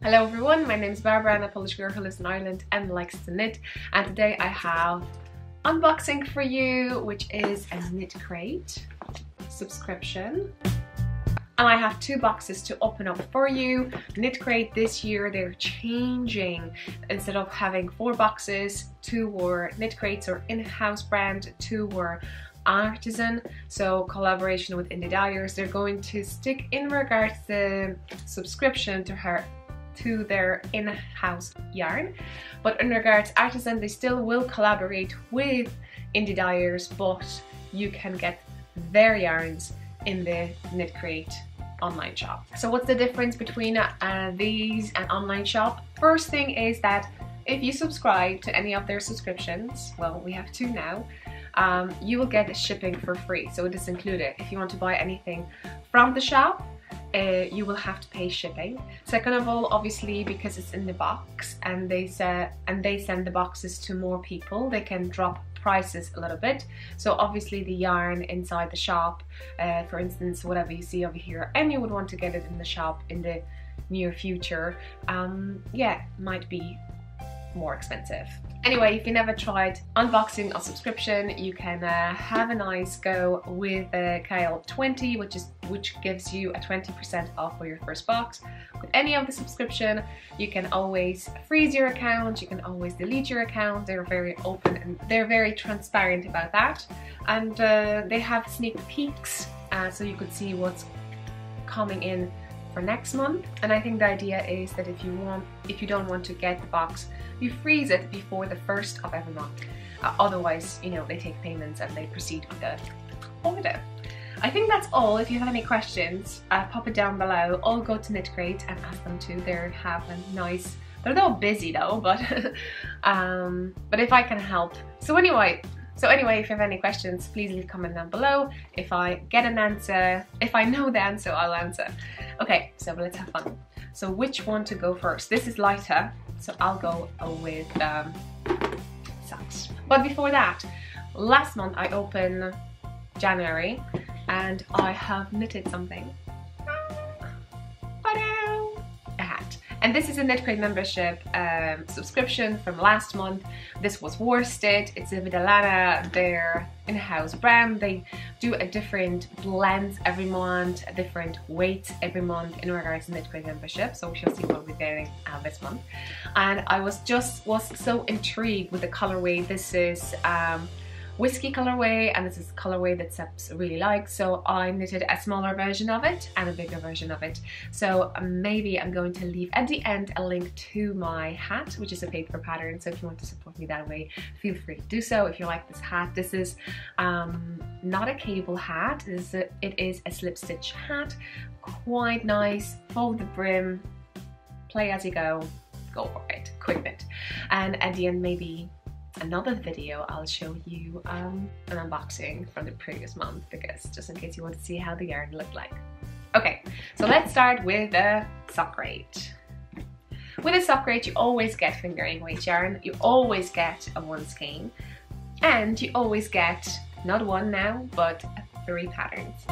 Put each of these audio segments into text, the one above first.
Hello everyone, my name is Barbara. I'm a Polish girl who lives in Ireland and likes to knit, and today I have unboxing for you, which is a KnitCrate subscription. And I have two boxes to open up for you. KnitCrate this year, they're changing. Instead of having 4 boxes, 2 were KnitCrates or in-house brand, 2 were artisan, so collaboration with indie dyers. They're going to stick in regards to subscription to their in-house yarn, but in regards artisan, they still will collaborate with indie dyers, but you can get their yarns in the KnitCrate online shop. So what's the difference between these and online shop? First thing is that if you subscribe to any of their subscriptions, well, we have 2 now, you will get shipping for free, so it is included. If you want to buy anything from the shop, you will have to pay shipping. Second of all, obviously, because it's in the box and they send the boxes to more people, they can drop prices a little bit. So obviously the yarn inside the shop, for instance, whatever you see over here, and you would want to get it in the shop in the near future, yeah, might be more expensive. Anyway, if you never tried unboxing a subscription, you can have a nice go with KIL20, which gives you a 20% off for your first box. With any of the subscription, you can always freeze your account, you can always delete your account. They're very open and they're very transparent about that. And they have sneak peeks, so you could see what's coming in for next month. And I think the idea is that if you don't want to get the box, you freeze it before the 1st of every month. Otherwise, you know, they take payments and they proceed with the order. I think that's all. If you have any questions, pop it down below, or go to KnitCrate and ask them to. They have a nice, they're all busy though, but if I can help. So anyway, if you have any questions, please leave a comment down below. If I get an answer, if I know the answer, I'll answer. Okay, so let's have fun. So which one to go first? This is lighter, so I'll go with socks. But before that, last month I opened January and I have knitted something. A hat. And this is a KnitCrate membership subscription from last month. This was worsted. It's a Vidalana, their in-house brand. They do a different blends every month, a different weights every month in regards to KnitCrate membership. So we shall see what we're getting this month. And I was so intrigued with the colorway. This is whiskey colorway, and this is a colorway that Seps really likes, so I knitted a smaller version of it and a bigger version of it. So maybe I'm going to leave at the end a link to my hat, which is a paper pattern, so if you want to support me that way, feel free to do so. If you like this hat, this is not a cable hat, it is a slip stitch hat, quite nice, fold the brim, play as you go for it, quick knit. And at the end, maybe another video, I'll show you an unboxing from the previous month, because just in case you want to see how the yarn looked like. Okay, so let's start with the sock rate. With a sock rate, you always get fingering weight yarn, you always get a 1 skein, and you always get not 1 now, but 3 patterns.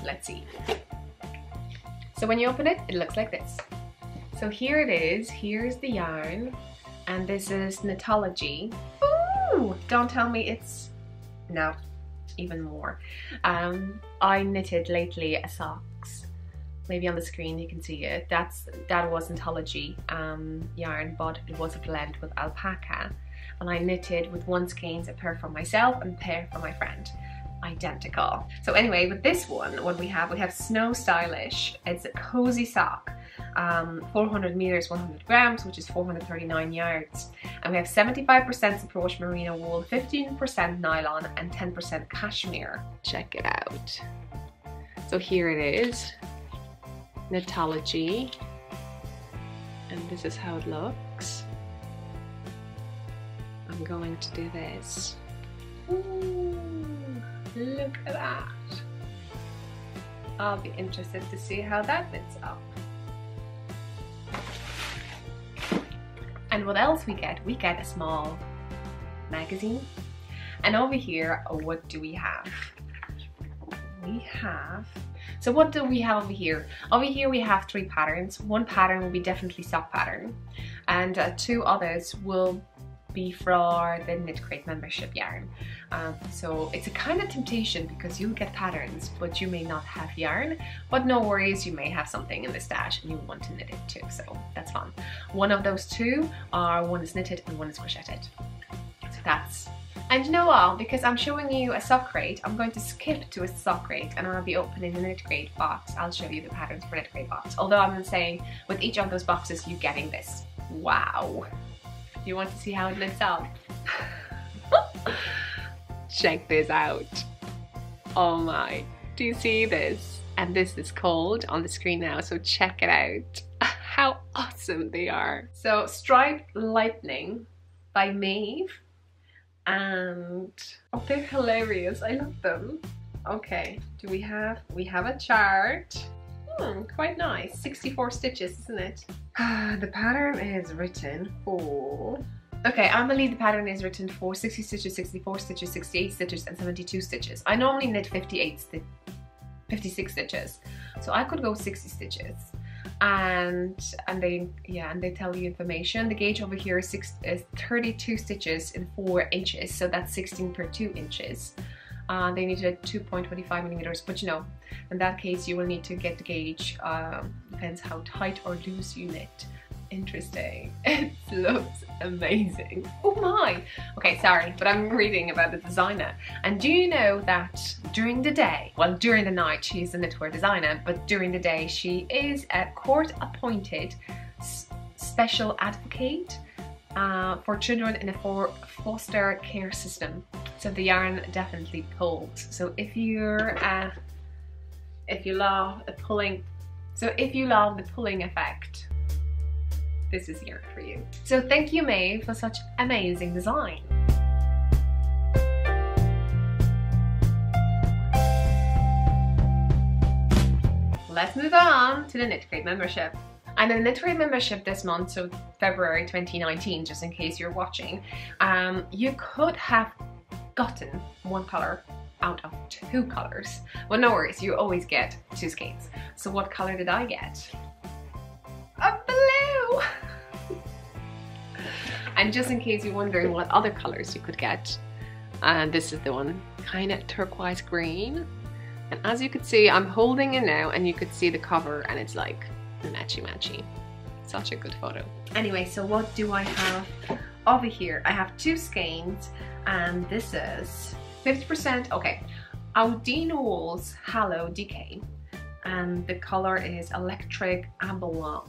Let's see. So when you open it, it looks like this. So here it is, here's the yarn, and this is Knitology. Ooh, don't tell me it's, no, even more. I knitted lately a socks. Maybe on the screen you can see it. That was Knitology yarn, but it was a blend with alpaca. And I knitted with 1 skeins, a pair for myself and a pair for my friend. Identical. So anyway, with this one, what we have Snow Stylish. It's a cozy sock, 400 meters, 100 grams, which is 439 yards. And we have 75% superwash merino wool, 15% nylon, and 10% cashmere. Check it out. So here it is, Knitology, and this is how it looks. I'm going to do this. Ooh. Look at that. I'll be interested to see how that fits up. And what else we get? We get a small magazine. And over here, what do we have? have, so what do we have over here? Over here we have 3 patterns. One pattern will be definitely sock pattern, and 2 others will be for the KnitCrate membership yarn. So it's a kind of temptation because you'll get patterns but you may not have yarn, but no worries, you may have something in the stash and you want to knit it too, so that's fun. One of those 2 are, one is knitted and one is crocheted. So that's, and you know what, because I'm showing you a sock crate, I'm going to skip to a sock crate and I'll be opening the KnitCrate box. I'll show you the patterns for KnitCrate box, although I'm saying with each of those boxes you're getting this. Wow. You want to see how it knits out? Check this out. Oh my, do you see this? And this is cold on the screen now, so check it out. How awesome they are. So Striped Lightning by Maeve, and oh, they're hilarious. I love them. Okay, do we have a chart. Quite nice. 64 stitches, isn't it? The pattern is written for... Okay, I believe the pattern is written for 60 stitches, 64 stitches, 68 stitches, and 72 stitches. I normally knit 56 stitches, so I could go 60 stitches. And they tell you information. The gauge over here is 32 stitches in 4 inches, so that's 16 per 2 inches. They needed 2.25 millimeters, but you know, in that case you will need to get the gauge. Depends how tight or loose you knit. Interesting. It looks amazing. Oh my! Okay, sorry, but I'm reading about the designer. And do you know that during the day, well, during the night she's a knitwear designer, but during the day she is a court-appointed special advocate for children in a foster care system. So the yarn definitely pulls. So if you love the pulling effect, this is yarn for you. So thank you, Maeve, for such amazing design. Let's move on to the KnitCrate membership. And the KnitCrate membership this month, so February 2019, just in case you're watching, you could have gotten 1 color out of 2 colors. But no worries, you always get 2 skeins. So what color did I get? A blue! And just in case you're wondering what other colors you could get, this is the one, kind of turquoise green. And as you can see, I'm holding it now and you could see the cover and it's like matchy. Such a good photo. Anyway, so what do I have over here? I have 2 skeins and this is 50%, okay, Audine Wool's Halo DK, and the color is Electric I'll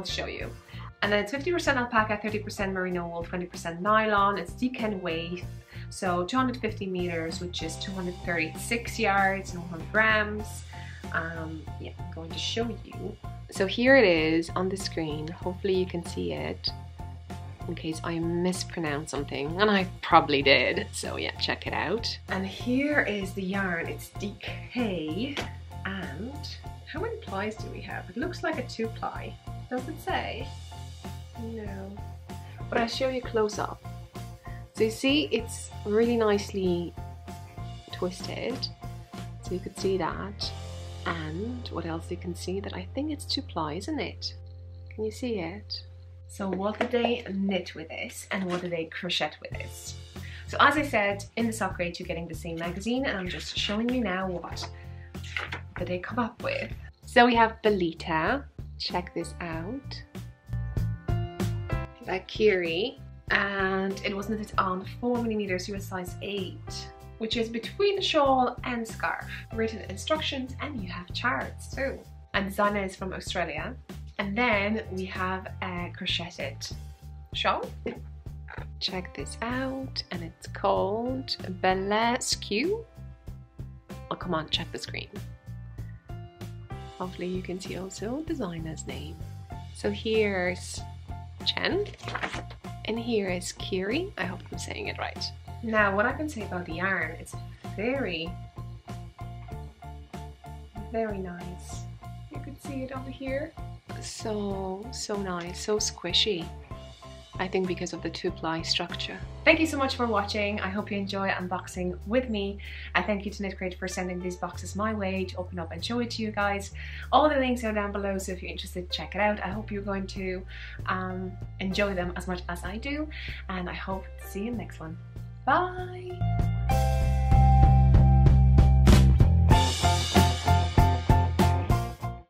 show you. And then it's 50% alpaca, 30% merino wool, 20% nylon. It's DK weight, so 250 meters, which is 236 yards and 100 grams. Yeah, I'm going to show you. So here it is on the screen. Hopefully you can see it, in case I mispronounce something, and I probably did. So yeah, check it out. And here is the yarn. It's DK, and how many plies do we have? It looks like a 2-ply. Does it say? No. But I'll show you close up. So you see, it's really nicely twisted. So you could see that. And what else you can see? That I think it's 2-ply, isn't it? Can you see it? So what did they knit with this and what did they crochet with this? So as I said, in the sock crate you're getting the same magazine, and I'm just showing you now what did they come up with. So we have Belita, check this out, by Kiri, and it was knitted on 4mm US size 8, which is between the shawl and scarf. Written instructions, and you have charts too. And designer is from Australia. And then we have a crocheted shawl. Check this out, and it's called Bella Skew. Oh, come on, check the screen. Hopefully you can see also designer's name. So here's Chen, and here is Kiri. I hope I'm saying it right. Now, what I can say about the yarn, it's very nice. You could see it over here. So nice, so squishy. I think because of the 2-ply structure. Thank you so much for watching. I hope you enjoy unboxing with me. I thank you to KnitCrate for sending these boxes my way to open up and show it to you guys. All the links are down below, so if you're interested, check it out. I hope you're going to enjoy them as much as I do, and I hope to see you in the next one. Bye!